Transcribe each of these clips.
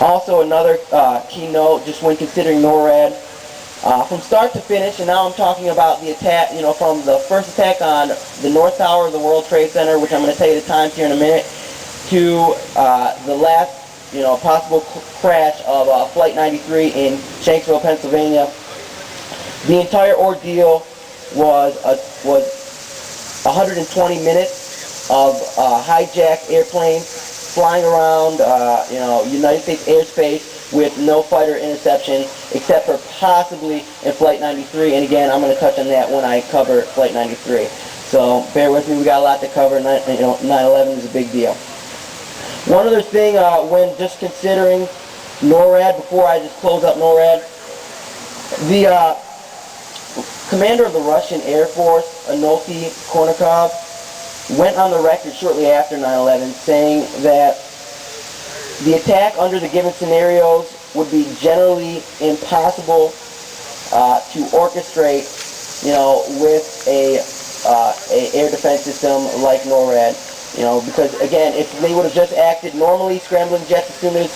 Also, another keynote, just when considering NORAD, from start to finish, and now I'm talking about the attack, from the first attack on the North Tower of the World Trade Center, which I'm going to tell you the times here in a minute, to the last, possible crash of Flight 93 in Shanksville, Pennsylvania. The entire ordeal was 120 minutes of hijacked airplanes flying around, United States airspace with no fighter interception, except for possibly in Flight 93. And again, I'm going to touch on that when I cover Flight 93. So bear with me, we got a lot to cover. 9/11 is a big deal. One other thing, when just considering NORAD, before I just close up NORAD, the commander of the Russian Air Force, Anatoly Kornikov, went on the record shortly after 9/11 saying that the attack under the given scenarios would be generally impossible to orchestrate, with a air defense system like NORAD. Because again, if they would have just acted normally, scrambling jets as soon as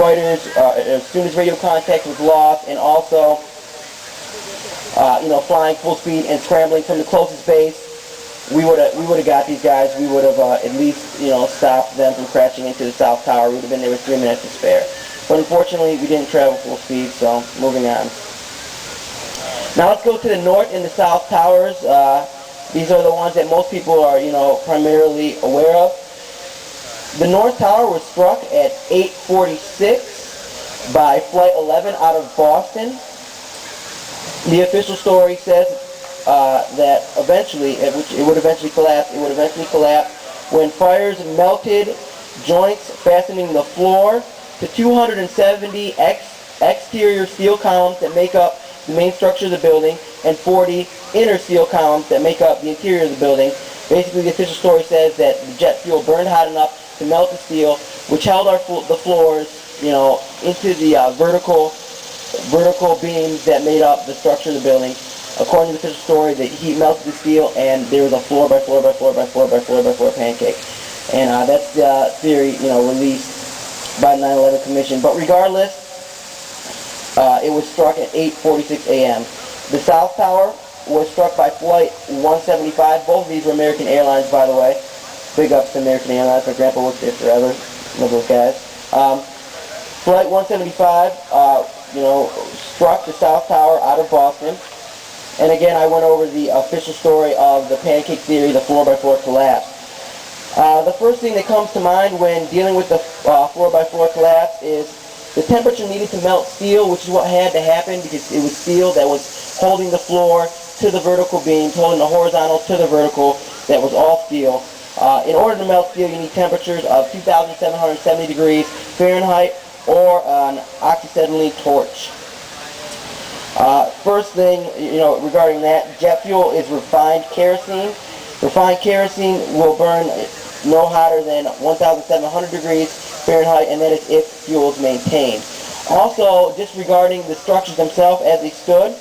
as soon as radio contact was lost, and also flying full speed and scrambling from the closest base, we would have got these guys. We would have at least stopped them from crashing into the South Tower. We would have been there with 3 minutes to spare. But unfortunately, we didn't travel full speed. So moving on. Now let's go to the North and the South Towers. These are the ones that most people are primarily aware of. The North Tower was struck at 8:46 by Flight 11 out of Boston. The official story says that eventually, it would eventually collapse. It would eventually collapse when fires melted joints fastening the floor to 270 exterior steel columns that make up the main structure of the building, and 40 inner steel columns that make up the interior of the building. Basically, the official story says that the jet fuel burned hot enough to melt the steel, which held the floors, into the vertical beams that made up the structure of the building. According to the official story, the heat melted the steel, and there was a floor by floor by floor by floor by floor by floor pancake. And that's the theory, released by the 9/11 Commission. But regardless, it was struck at 8:46 a.m. The South Tower was struck by Flight 175. Both of these were American Airlines, by the way. Big ups to American Airlines. My grandpa worked there forever. Love those guys. Flight 175, struck the South Tower out of Boston. And again, I went over the official story of the pancake theory, the floor-by-floor collapse. The first thing that comes to mind when dealing with the floor-by-floor collapse is the temperature needed to melt steel, which is what had to happen because it was steel that was holding the floor to the vertical beams, holding the horizontal to the vertical, that was all steel. In order to melt steel, you need temperatures of 2,770 degrees Fahrenheit or an oxyacetylene torch. First thing, regarding that, jet fuel is refined kerosene. Refined kerosene will burn no hotter than 1,700 degrees Fahrenheit, and that is if fuel is maintained. Also, just regarding the structures themselves as they stood,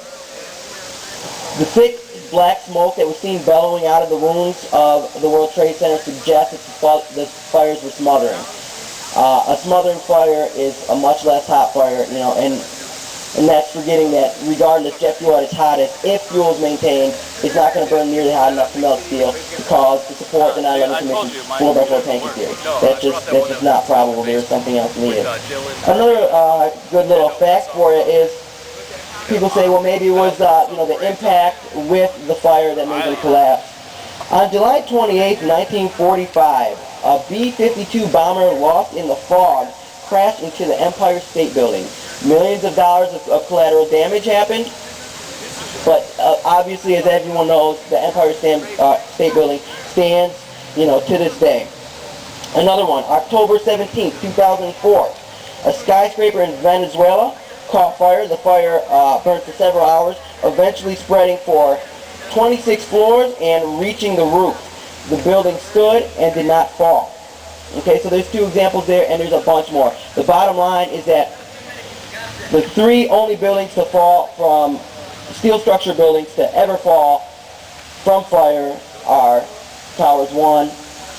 the thick black smoke that was seen bellowing out of the wounds of the World Trade Center suggests that the fires were smothering. A smothering fire is a much less hot fire, and that's forgetting that regardless, jet fuel at its hottest, if fuel is maintained, it's not going to burn nearly hot enough to melt steel to support the 9/11 Commission's floor-by-floor pancake theory. That's just not probable. There's something else needed. Another good little fact for you is people say, well, maybe it was the impact with the fire that made them collapse. On July 28, 1945, a B-52 bomber lost in the fog crashed into the Empire State Building. Millions of dollars of collateral damage happened, but obviously, as everyone knows, the Empire State Building stands, to this day. Another one, October 17, 2004, a skyscraper in Venezuela caught fire. The fire burned for several hours, eventually spreading for 26 floors and reaching the roof. The building stood and did not fall. Okay, so there's two examples there, and there's a bunch more. The bottom line is that the three only buildings to fall from steel structure buildings to ever fall from fire are Towers 1,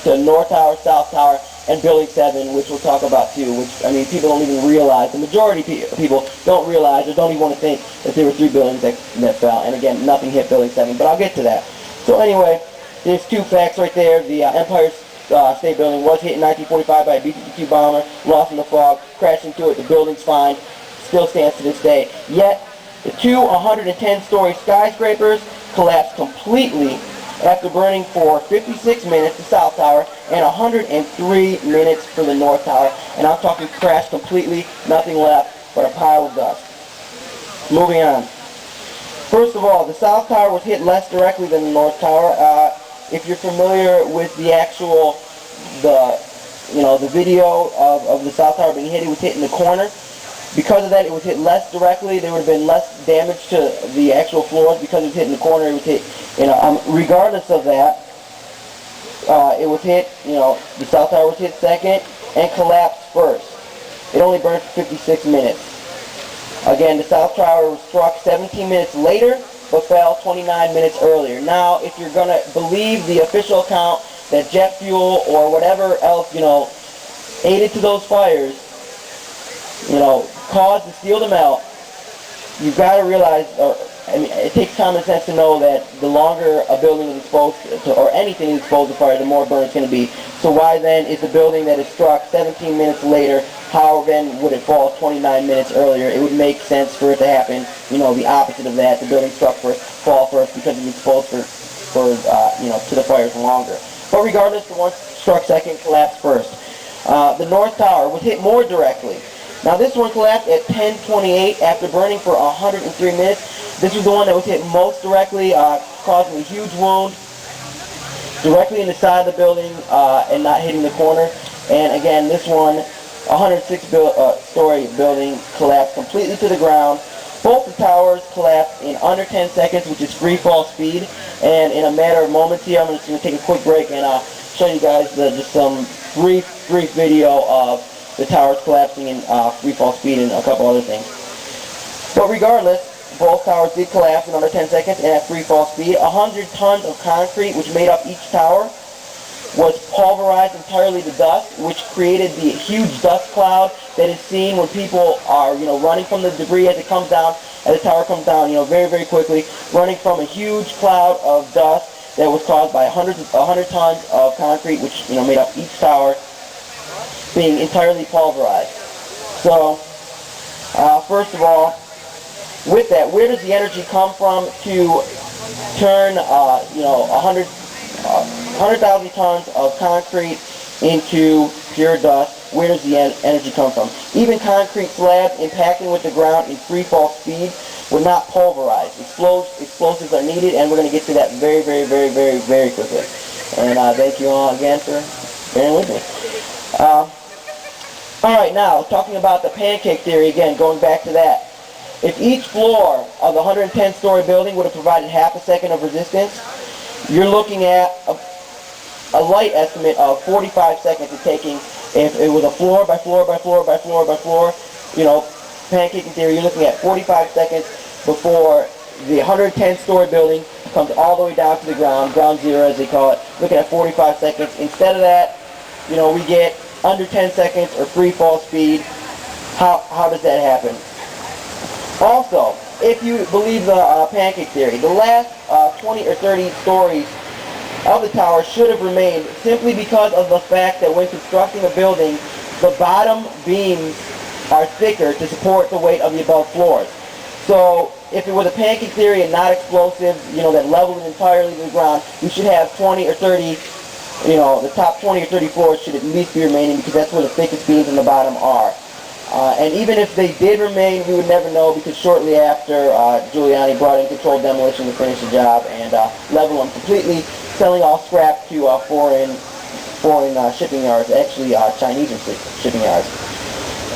the North Tower, South Tower, and Building 7, which we'll talk about too, which, I mean, people don't even realize, the majority of people don't realize or don't even want to think that there were 3 buildings that fell, and again, nothing hit Building 7, but I'll get to that. So anyway, there's 2 facts right there. The Empire State Building was hit in 1945 by a B-52 bomber, lost in the fog, crashed into it. The building's fine, still stands to this day. Yet, the 2 110-story skyscrapers collapsed completely after burning for 56 minutes, the South Tower, and 103 minutes for the North Tower. And I'm talking crashed completely, nothing left but a pile of dust. Moving on. First of all, the South Tower was hit less directly than the North Tower. If you're familiar with the actual, the video of the South Tower being hit, it was hit in the corner. Because of that, it was hit less directly. There would have been less damage to the actual floors because it was hit in the corner. It was hit, regardless of that, it was hit, the South Tower was hit second and collapsed first. It only burned for 56 minutes. Again, the South Tower was struck 17 minutes later, but fell 29 minutes earlier. Now, if you're going to believe the official account that jet fuel or whatever else, aided to those fires, caused the steel to melt, you've got to realize, it takes common sense to know that the longer a building is exposed to, or anything is exposed to fire, the more burn it's going to be. So why then is the building that is struck 17 minutes later, how then would it fall 29 minutes earlier? It would make sense for it to happen, the opposite of that. The building struck first, fall first, because it's exposed to the fires longer. But regardless, the one struck second, collapsed first. The North Tower was hit more directly. Now this one collapsed at 10:28 after burning for 103 minutes. This was the one that was hit most directly, causing a huge wound directly in the side of the building and not hitting the corner. And again, this one, 106-story building, collapsed completely to the ground. Both the towers collapsed in under 10 seconds, which is free fall speed. And in a matter of moments here, I'm just going to take a quick break and show you guys just some brief video of the towers collapsing in free fall speed and a couple other things. But regardless, both towers did collapse in under 10 seconds and at free fall speed. 100 tons of concrete, which made up each tower, was pulverized entirely to dust, which created the huge dust cloud that is seen when people are, running from the debris as it comes down, as the tower comes down, very, very quickly, running from a huge cloud of dust that was caused by 100 tons of concrete, which, made up each tower, being entirely pulverized. So, first of all, with that, where does the energy come from to turn, 100,000 tons of concrete into pure dust? Where does the energy come from? Even concrete slabs impacting with the ground in free fall speed would not pulverize. Explosives are needed, and we're going to get to that very, very, very, very, very quickly. And thank you all again for bearing with me. Alright, now, talking about the pancake theory again, going back to that. If each floor of the 110-story building would have provided half a second of resistance, you're looking at a light estimate of 45 seconds of taking, if it was a floor by floor by floor by floor by floor, pancaking theory, you're looking at 45 seconds before the 110-story building comes all the way down to the ground zero as they call it, looking at 45 seconds. Instead of that, we get under 10 seconds or free fall speed. How does that happen? Also, if you believe the pancake theory, the last 20 or 30 stories of the tower should have remained simply because of the fact that when constructing a building, the bottom beams are thicker to support the weight of the above floors. So if it was a pancake theory and not explosives, that leveled it entirely to the ground, you should have 20 or 30, the top 20 or 30 floors should at least be remaining because that's where the thickest beams in the bottom are. And even if they did remain, we would never know because shortly after, Giuliani brought in controlled demolition to finish the job and level them completely, selling all scrap to foreign shipping yards, actually Chinese shipping yards.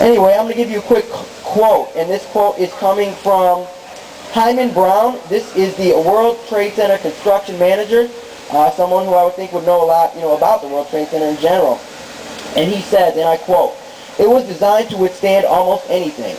Anyway, I'm going to give you a quick quote, and this quote is coming from Hyman Brown. This is the World Trade Center construction manager, someone who I would think would know a lot, about the World Trade Center in general. And he says, and I quote, "It was designed to withstand almost anything.